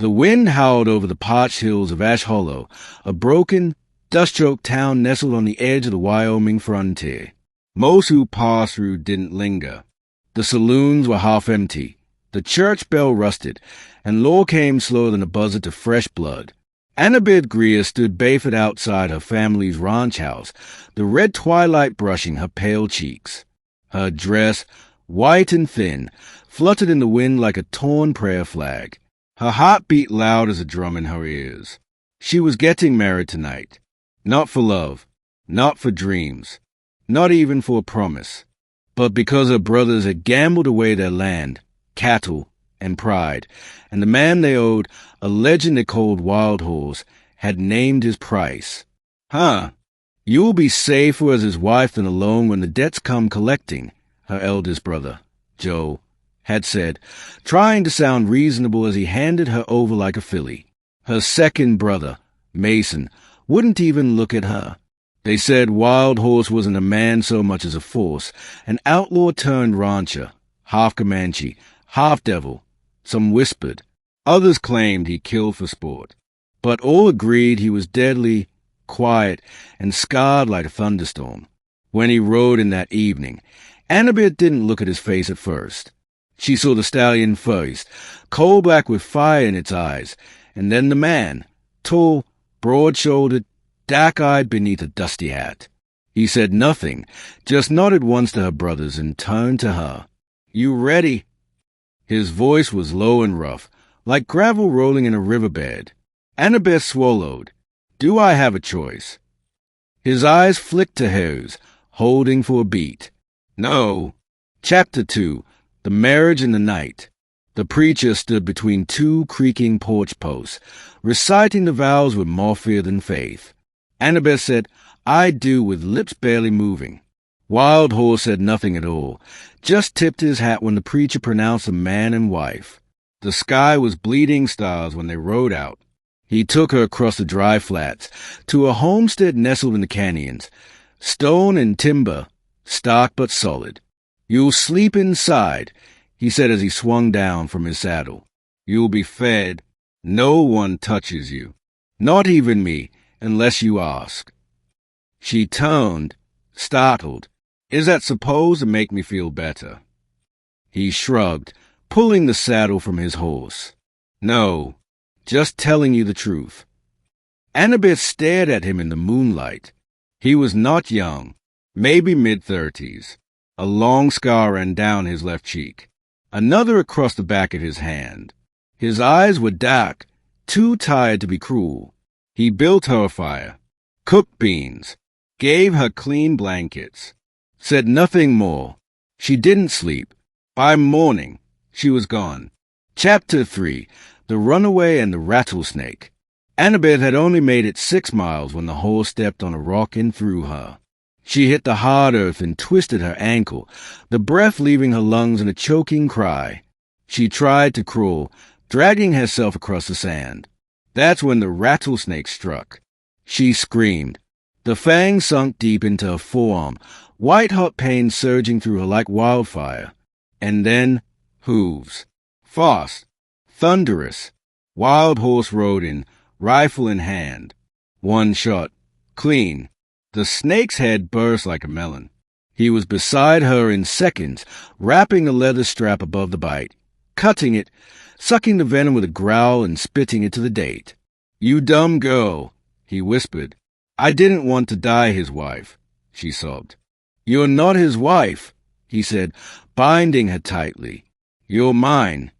The wind howled over the parched hills of Ash Hollow, a broken, dust-choked town nestled on the edge of the Wyoming frontier. Most who passed through didn't linger. The saloons were half empty, the church bell rusted, and law came slower than a buzzard to fresh blood. Annabeth Greer stood barefoot outside her family's ranch house, the red twilight brushing her pale cheeks. Her dress, white and thin, fluttered in the wind like a torn prayer flag. Her heart beat loud as a drum in her ears. She was getting married tonight. Not for love, not for dreams, not even for a promise, but because her brothers had gambled away their land, cattle, and pride, and the man they owed, a legend they called Wild Horse, had named his price. You'll be safer as his wife than alone when the debts come collecting, her eldest brother, Joe, had said, trying to sound reasonable as he handed her over like a filly. Her second brother, Mason, wouldn't even look at her. They said Wild Horse wasn't a man so much as a force, an outlaw-turned-rancher, half Comanche, half devil. Some whispered. Others claimed he killed for sport. But all agreed he was deadly, quiet, and scarred like a thunderstorm. When he rode in that evening, Annabeth didn't look at his face at first. She saw the stallion first, coal-black with fire in its eyes, and then the man, tall, broad-shouldered, dark-eyed beneath a dusty hat. He said nothing, just nodded once to her brothers and turned to her. "You ready?" His voice was low and rough, like gravel rolling in a riverbed. Annabeth swallowed. "Do I have a choice?" His eyes flicked to hers, holding for a beat. "No." Chapter 2. The Marriage in the Night. The preacher stood between two creaking porch posts, reciting the vows with more fear than faith. Annabeth said, "I do," with lips barely moving. Wild Horse said nothing at all, just tipped his hat when the preacher pronounced them man and wife. The sky was bleeding stars when they rode out. He took her across the dry flats, to a homestead nestled in the canyons, stone and timber, stark but solid. "You'll sleep inside," he said as he swung down from his saddle. "You'll be fed. No one touches you. Not even me, unless you ask." She turned, startled. "Is that supposed to make me feel better?" He shrugged, pulling the saddle from his horse. "No, just telling you the truth." Annabeth stared at him in the moonlight. He was not young, maybe mid-30s. A long scar ran down his left cheek, another across the back of his hand. His eyes were dark, too tired to be cruel. He built her a fire, cooked beans, gave her clean blankets, said nothing more. She didn't sleep. By morning, she was gone. Chapter 3. The Runaway and the Rattlesnake. Annabeth had only made it 6 miles when the horse stepped on a rock and threw her. She hit the hard earth and twisted her ankle, the breath leaving her lungs in a choking cry. She tried to crawl, dragging herself across the sand. That's when the rattlesnake struck. She screamed. The fangs sunk deep into her forearm, white-hot pain surging through her like wildfire. And then, hooves. Fast. Thunderous. Wild Horse rode in, rifle in hand. One shot. Clean. The snake's head burst like a melon. He was beside her in seconds, wrapping a leather strap above the bite, cutting it, sucking the venom with a growl and spitting it to the date. "You dumb girl," he whispered. "I didn't want to die his wife," she sobbed. "You're not his wife," he said, binding her tightly. "You're mine."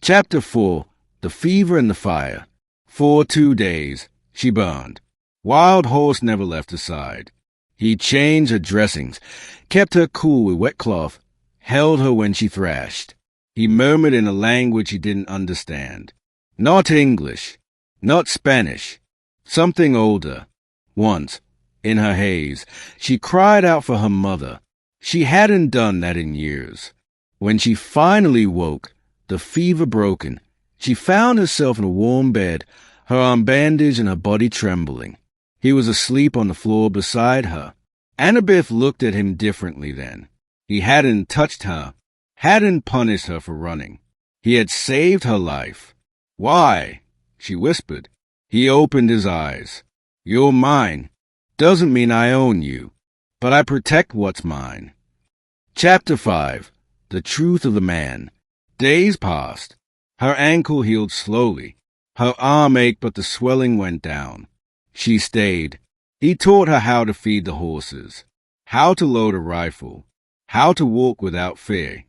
Chapter 4. The Fever and the Fire. For 2 days, she burned. Wild Horse never left her side. He changed her dressings, kept her cool with wet cloth, held her when she thrashed. He murmured in a language he didn't understand. Not English, not Spanish, something older. Once, in her haze, she cried out for her mother. She hadn't done that in years. When she finally woke, the fever broken, she found herself in a warm bed, her arm bandaged and her body trembling. He was asleep on the floor beside her. Annabeth looked at him differently then. He hadn't touched her, hadn't punished her for running. He had saved her life. Why? She whispered. He opened his eyes. You're mine. Doesn't mean I own you, but I protect what's mine. Chapter 5. The Truth of the Man. Days passed. Her ankle healed slowly. Her arm ached, but the swelling went down. She stayed. He taught her how to feed the horses, how to load a rifle, how to walk without fear.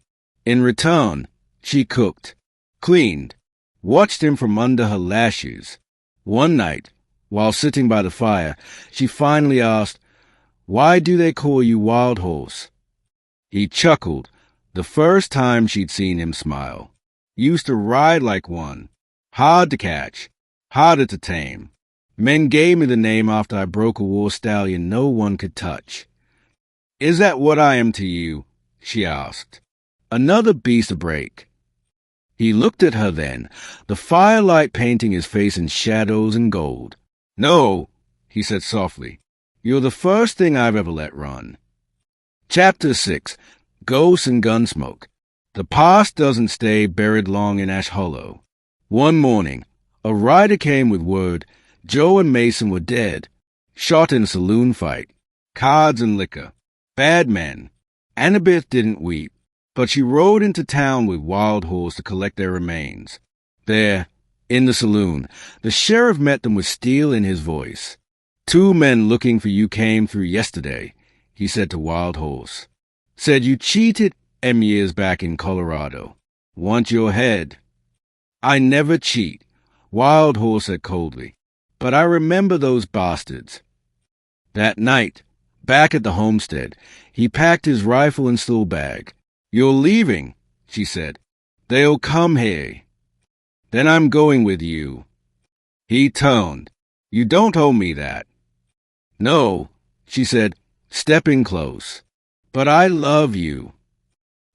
In return, she cooked, cleaned, watched him from under her lashes. One night, while sitting by the fire, she finally asked, "Why do they call you Wild Horse?" He chuckled, the first time she'd seen him smile. Used to ride like one, hard to catch, harder to tame. Men gave me the name after I broke a war stallion no one could touch. Is that what I am to you? She asked. Another beast to break. He looked at her then, the firelight painting his face in shadows and gold. No, he said softly. You're the first thing I've ever let run. Chapter 6. Ghosts and Gunsmoke. The past doesn't stay buried long in Ash Hollow. One morning, a rider came with word Joe and Mason were dead, shot in a saloon fight, cards and liquor, bad men. Annabeth didn't weep, but she rode into town with Wild Horse to collect their remains. There, in the saloon, the sheriff met them with steel in his voice. 2 men looking for you came through yesterday, he said to Wild Horse. Said you cheated M years back in Colorado. Want your head. I never cheat, Wild Horse said coldly. But I remember those bastards. That night, back at the homestead, he packed his rifle and stool bag. You're leaving, she said. They'll come here. Then I'm going with you. He turned. You don't owe me that. No, she said, stepping close. But I love you.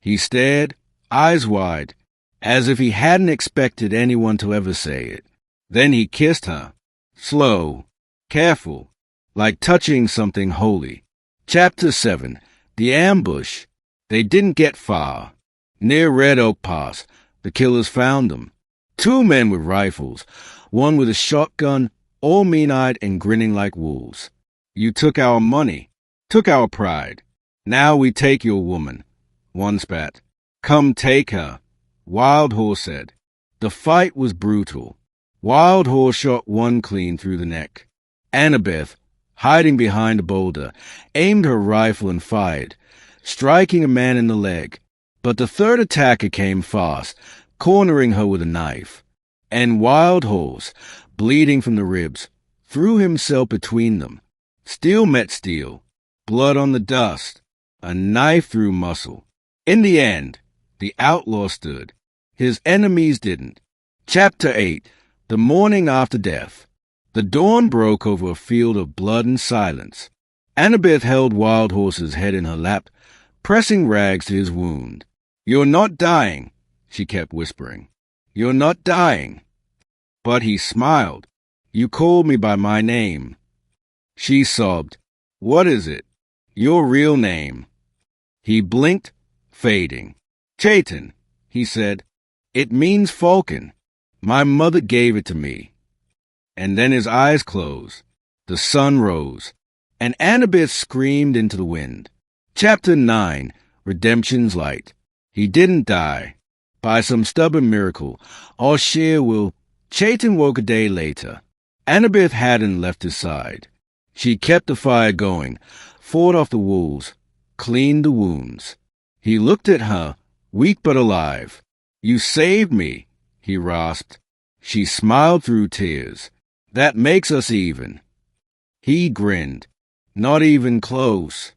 He stared, eyes wide, as if he hadn't expected anyone to ever say it. Then he kissed her. Slow, careful, like touching something holy. Chapter 7. The Ambush. They didn't get far. Near Red Elk Pass, the killers found them. 2 men with rifles, one with a shotgun, all mean-eyed and grinning like wolves. You took our money, took our pride. Now we take your woman. One spat. Come take her, Wild Horse said. The fight was brutal. Wild Horse shot one clean through the neck. Annabeth, hiding behind a boulder, aimed her rifle and fired, striking a man in the leg. But the third attacker came fast, cornering her with a knife. And Wild Horse, bleeding from the ribs, threw himself between them. Steel met steel, blood on the dust, a knife through muscle. In the end, the outlaw stood. His enemies didn't. Chapter 8. The morning after death. The dawn broke over a field of blood and silence. Annabeth held Wild Horse's head in her lap, pressing rags to his wound. You're not dying, she kept whispering. You're not dying. But he smiled. You called me by my name. She sobbed. What is it? Your real name. He blinked, fading. Chaitin, he said. It means falcon. My mother gave it to me. And then his eyes closed. The sun rose, and Annabeth screamed into the wind. Chapter 9. Redemption's Light. He didn't die. By some stubborn miracle, all sheer will. Chaitin woke a day later. Annabeth hadn't left his side. She kept the fire going, fought off the wolves, cleaned the wounds. He looked at her, weak but alive. You saved me, he rasped. She smiled through tears. That makes us even. He grinned. Not even close.